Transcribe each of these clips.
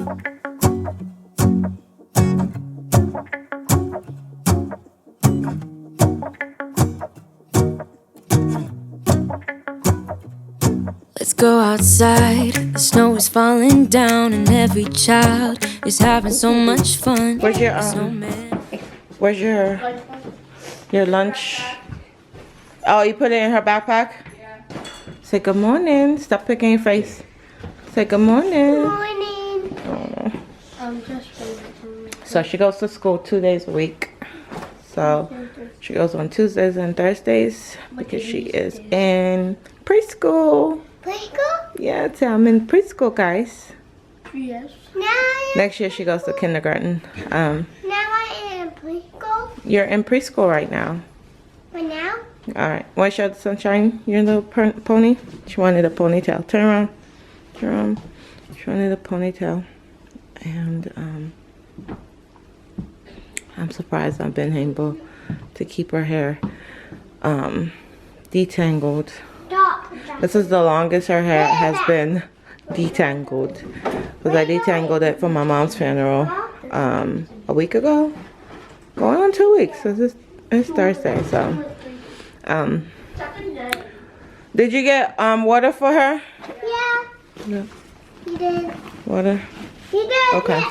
Let's go outside, the snow is falling down and every child is having so much fun. Where's your lunch? Oh, you put it in her backpack? Yeah. Say good morning. Stop picking your face. Say good morning. Good morning. Oh. Just So she goes to school 2 days a week. So she goes on Tuesdays and Thursdays because she is in preschool. Preschool? Yeah, I'm in preschool, guys. Yes. Next year she goes to kindergarten. Now I am in preschool. You're in preschool right now. For now? All right. Want to show the sunshine? Your little pony? She wanted a ponytail. Turn around. Turn around. She wanted a ponytail. And I'm surprised I've been able to keep her hair detangled. Stop. This is the longest her hair has been detangled. Because I detangled it for my mom's funeral a week ago. Going on 2 weeks. So it's Thursday, so. Did you get water for her? Yeah. No. You did. Water? You did. Okay.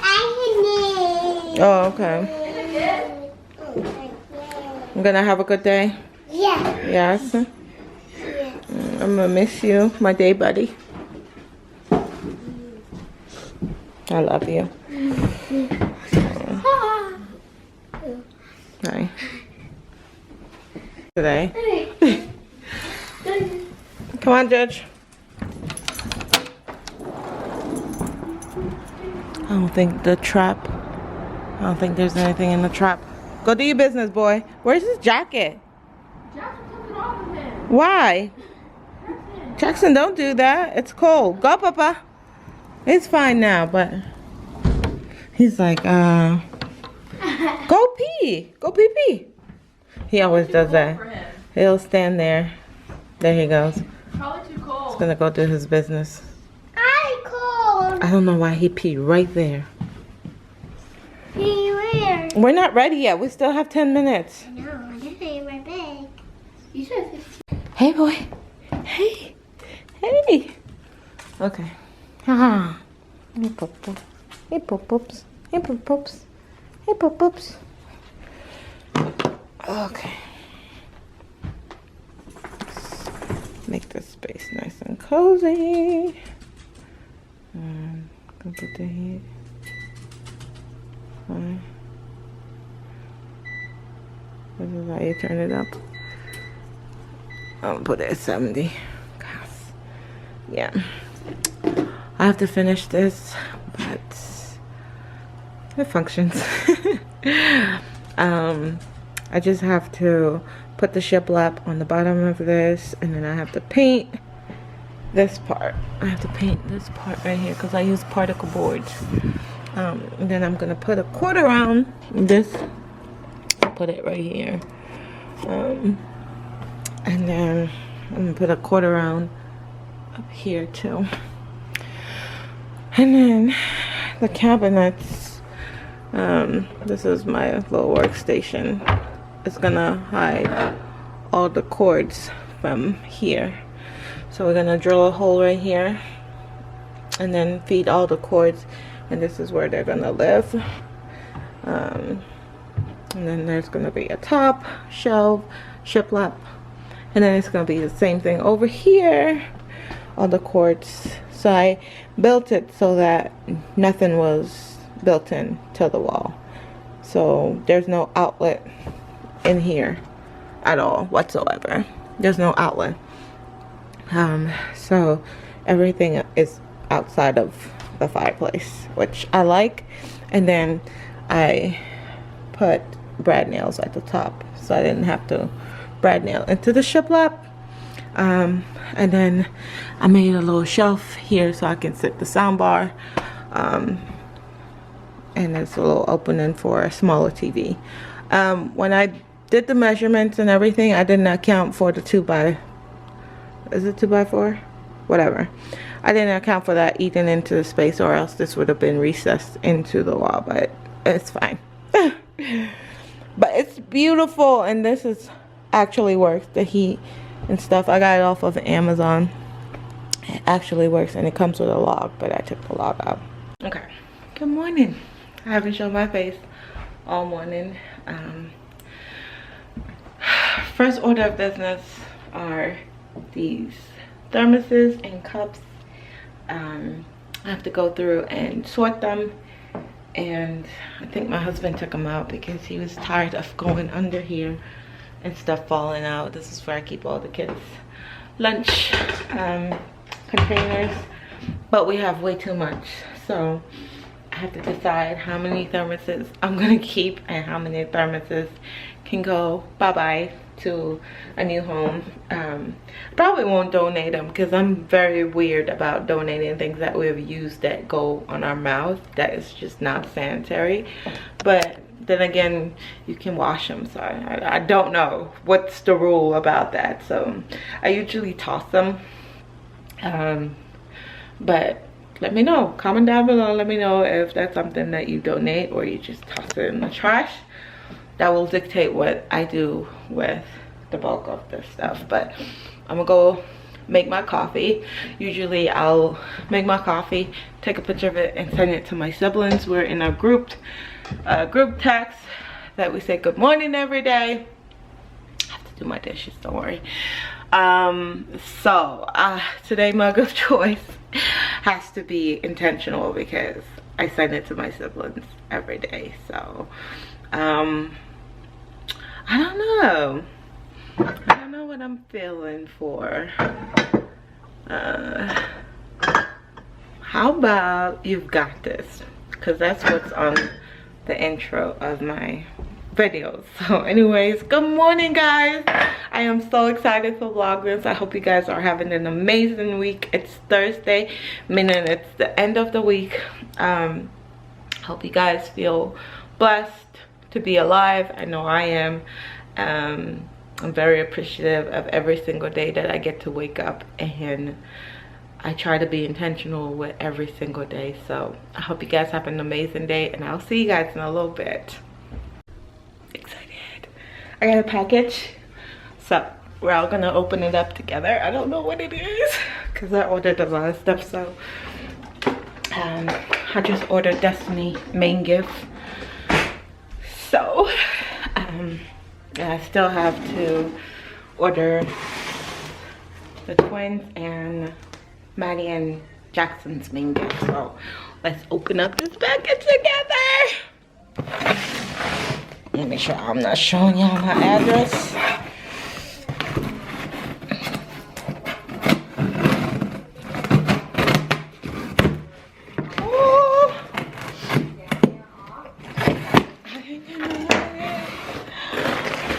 Oh, okay. I'm gonna have a good day. Yeah. Yes. I'm gonna miss you, my day buddy. I love you. Hi. Today. Come on, Judge. I don't think the trap. I don't think there's anything in the trap. Go do your business, boy. Where's his jacket? Jaxson took it off of him. Why? Jaxson, don't do that. It's cold. Go, Papa. It's fine now, but he's like, go pee. Go pee pee. He always does that. He'll stand there. There he goes. Probably too cold. He's gonna go do his business. I'm cold. I don't know why he peed right there. Be weird. We're not ready yet. We still have 10 minutes. No, I didn't say my bag. You said 15. Hey, boy. Hey. Hey. Okay. Ha. Hey, pop-pops. Hey, pop-pops. Hey, pop-pops. Hey, pop-pops. Okay. Make this space nice and cozy. Gonna put the heat. Fine. This is how you turn it up. I'll put it at 70. Gosh. Yeah. I have to finish this, but it functions. I just have to put the shiplap on the bottom of this, and then I have to paint this part. I have to paint this part right here because I use particle boards. And then I'm gonna put a quarter round this. Put it right here. And then I'm gonna put a quarter round up here too. And then the cabinets. This is my little workstation. It's gonna hide all the cords from here. So we're gonna drill a hole right here and then feed all the cords, and this is where they're gonna live. And then there's gonna be a top shelf, shiplap, and then it's gonna be the same thing over here, all the cords. So I built it so that nothing was built in to the wall, so there's no outlet in here at all whatsoever. There's no outlet. So everything is outside of the fireplace, which I like. And then I put brad nails at the top, so I didn't have to brad nail into the shiplap. And then I made a little shelf here so I can sit the sound bar. And there's a little opening for a smaller TV. When I did the measurements and everything, I did not count for the 2x, is it 2x4? Whatever. I didn't account for that eating into the space, or else this would have been recessed into the wall, but it's fine. But it's beautiful, and this is actually works. The heat and stuff, I got it off of Amazon. It actually works, and it comes with a log, but I took the log out. Okay, good morning. I haven't shown my face all morning. First order of business are these thermoses and cups. I have to go through and sort them, and I think my husband took them out because he was tired of going under here and stuff falling out. This is where I keep all the kids' lunch containers, but we have way too much, so I have to decide how many thermoses I'm gonna keep and how many thermoses can go bye-bye to a new home. Probably won't donate them because I'm very weird about donating things that we've used that go on our mouth. That is just not sanitary. But then again, you can wash them, so I don't know what's the rule about that. So I usually toss them. But let me know, comment down below, let me know if that's something that you donate or you just toss it in the trash. That will dictate what I do with the bulk of this stuff. But I'm gonna go make my coffee. Usually I'll make my coffee, take a picture of it, and send it to my siblings. We're in a group text that we say good morning every day. I have to do my dishes, don't worry. Today mug of choice has to be intentional because I send it to my siblings every day. So I don't know what I'm feeling for. How about You've Got This? Because that's what's on the intro of my videos. So anyways, good morning guys. I am so excited for Vlogmas. I hope you guys are having an amazing week. It's Thursday, meaning it's the end of the week. Hope you guys feel blessed to be alive. I know I am. I'm very appreciative of every single day that I get to wake up, and I try to be intentional with every single day. So I hope you guys have an amazing day, and I'll see you guys in a little bit. Excited. I got a package, so we're all gonna open it up together. I don't know what it is because I ordered a lot of stuff. So I just ordered Destiny main gift. So I still have to order the twins and Maddie and Jackson's main gift. So let's open up this package together. Let me make sure I'm not showing y'all my address.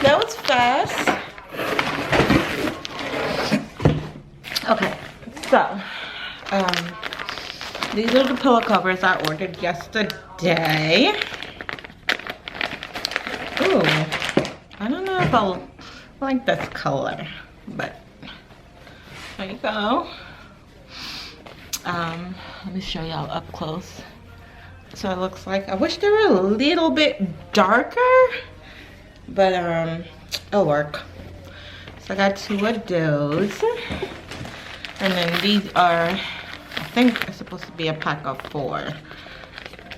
That was fast. Okay, so these are the pillow covers I ordered yesterday. Ooh, I don't know if I like this color, but there you go. Let me show y'all up close. So it looks like, I wish they were a little bit darker, but it'll work. So I got 2 of those, and then these are, I think it's supposed to be a pack of 4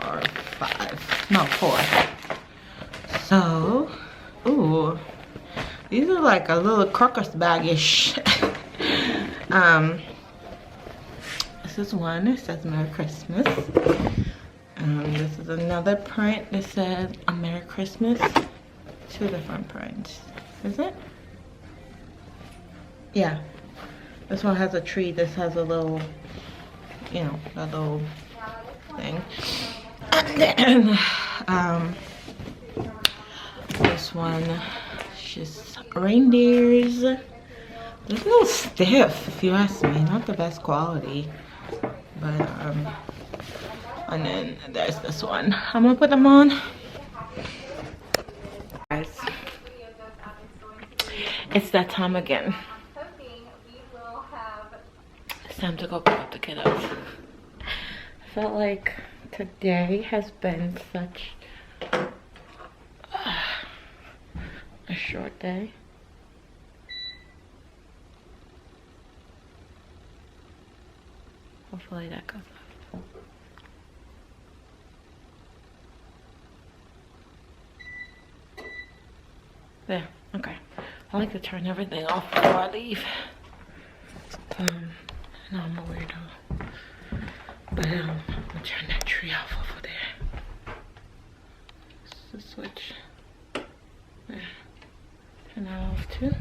or 5, no 4. So, ooh, these are like a little crocus bag-ish. This is one, it says Merry Christmas. This is another print that says a Merry Christmas. 2 different prints. Is it? Yeah. This one has a tree. This has a little, you know, a little thing. And then, this one is just reindeers. It's a little stiff, if you ask me. Not the best quality. But, and then there's this one. I'm gonna put them on. Guys, it's that time again. time to go pick up the kiddos. I felt like today has been such a short day. Hopefully that goes up. There, okay. I like to turn everything off before I leave. No, I'm a weirdo. But I'm gonna turn that tree off over there. This is the switch. There. Turn that off too.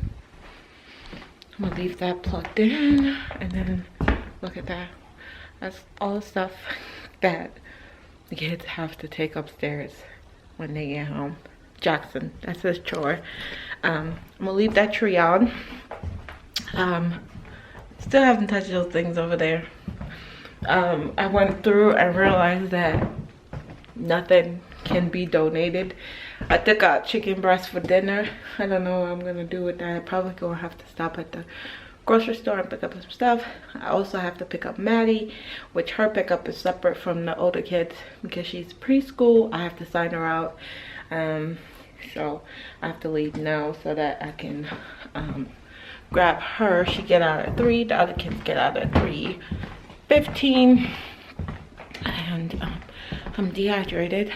I'm gonna leave that plugged in, and then look at that. That's all the stuff that the kids have to take upstairs when they get home. Jaxson, that's his chore. I'm gonna leave that tree on. Still haven't touched those things over there. I went through and realized that nothing can be donated. I took out chicken breast for dinner. I don't know what I'm gonna do with that. I'm probably gonna have to stop at the grocery store and pick up some stuff. I also have to pick up Maddie, which her pickup is separate from the older kids because she's preschool. I have to sign her out. So I have to leave now so that I can grab her. She get out at 3. The other kids get out at 3:15. And I'm dehydrated.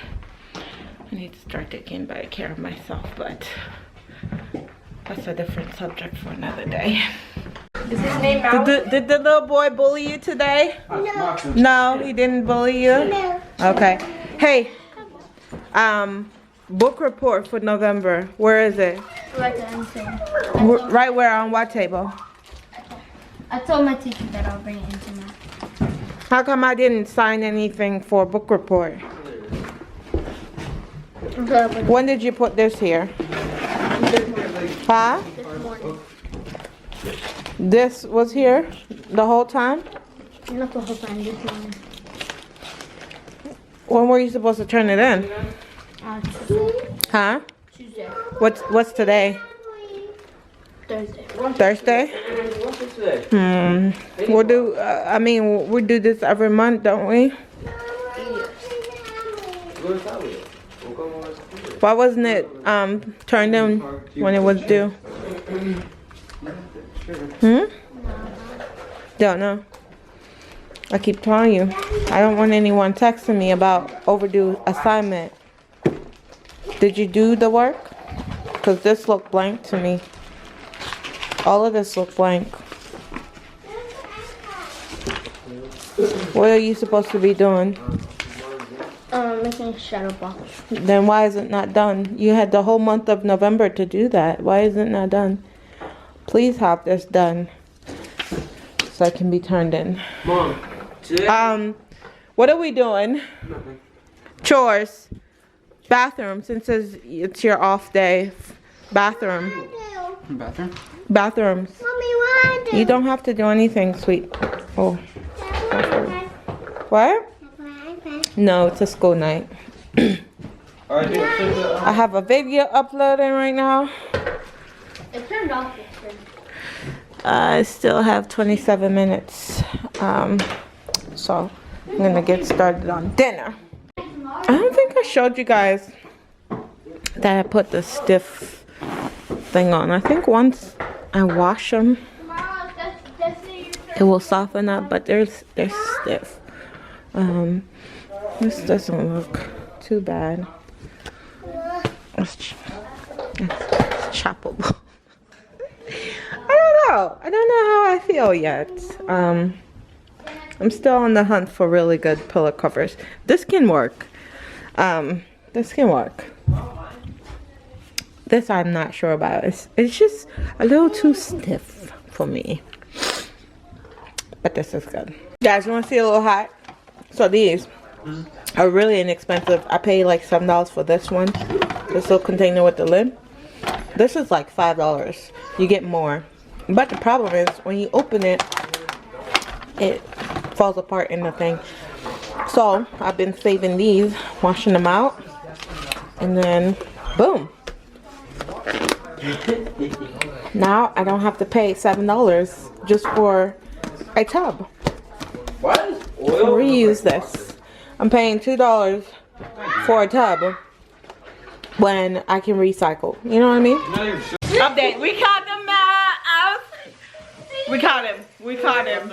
I need to start taking better care of myself, but that's a different subject for another day. Is his name out? Did the little boy bully you today? No. No, he didn't bully you? No. Okay. Hey, book report for November. Where is it? Right there, I'm saying. Right where? On what table? I told my teacher that I'll bring it into math. How come I didn't sign anything for book report? When did you put this here? Huh? This was here the whole time? Not the whole time, this morning. When were you supposed to turn it in? Tuesday. Huh? Tuesday. What's today? Thursday. Thursday? We'll do, I mean, we do this every month, don't we? Why wasn't it turned in when it was due? Don't know. I keep telling you, I don't want anyone texting me about overdue assignment. Did you do the work? Because this looked blank to me. All of this looked blank. What are you supposed to be doing? Making a shadow box. Then why is it not done? You had the whole month of November to do that. Why is it not done? Please have this done so it can be turned in. Mom, today? What are we doing? Nothing. Chores. Bathroom, since it's your off day. Bathroom. Bathroom? Bathrooms. Mommy, what? You don't have to do anything, sweet. Oh. What? No, it's a school night. I have a video uploading right now. It turned off. I still have 27 minutes. So I'm gonna get started on dinner. I don't think I showed you guys that I put the stiff thing on. I think once I wash them, it will soften up, but they're stiff. This doesn't look too bad. It's choppable. I don't know how I feel yet. I'm still on the hunt for really good pillow covers. This can work. This can work. This I'm not sure about. It's just a little too stiff for me. But this is good. Guys, you want to see a little hot? So these are really inexpensive. I paid like $7 for this one. This little container with the lid. This is like $5. You get more. But the problem is when you open it, it falls apart in the thing. So I've been saving these, washing them out, and then boom. Now I don't have to pay $7 just for a tub. What? Oil? Reuse this. I'm paying $2 for a tub when I can recycle. You know what I mean? Update. We caught the mouse. We caught him. We caught him.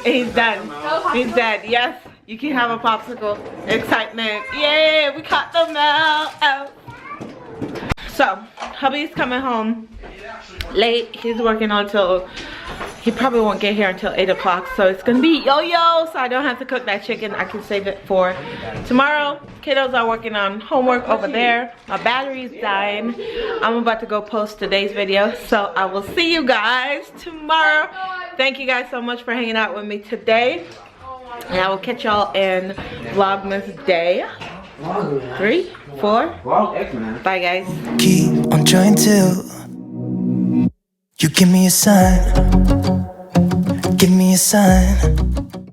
He's done. He's dead. Yes. You can have a popsicle. Excitement. Yay. We caught the mouse. So, hubby's coming home late. He's working until, he probably won't get here until 8 o'clock. So it's gonna be yo-yo, so I don't have to cook that chicken. I can save it for tomorrow. Kiddos are working on homework over there. My battery's dying. I'm about to go post today's video. So I will see you guys tomorrow. Thank you guys so much for hanging out with me today. And I will catch y'all in Vlogmas day 3, 4. Bye guys. Keep on trying till you give me a sign. Give me a sign.